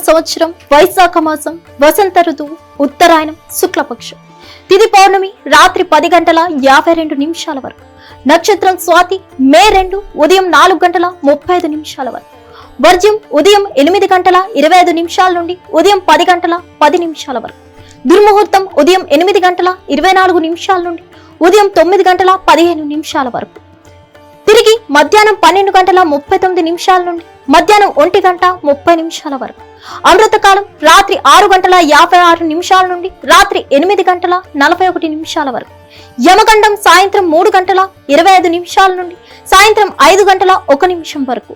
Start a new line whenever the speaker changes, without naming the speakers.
సంవత్సరం వైశాఖ మాసం వసంత ఋతువు ఉత్తరాయణం శుక్లపక్షం తిథి పౌర్ణమి రాత్రి 10:52 వరకు. నక్షత్రం స్వాతి మే 2 ఉదయం 4:35 వరకు. వర్జ్యం ఉదయం 8:25 నుండి ఉదయం 10:10 వరకు. దుర్ముహూర్తం ఉదయం 8:24 నుండి ఉదయం 9:15 వరకు. తిరిగి మధ్యాహ్నం 12:39 నుండి మధ్యాహ్నం 1:30 వరకు. అమృతకాలం రాత్రి 6:56 నుండి రాత్రి 8:41 వరకు. యమగండం సాయంత్రం 3:25 నుండి సాయంత్రం 5:01 వరకు.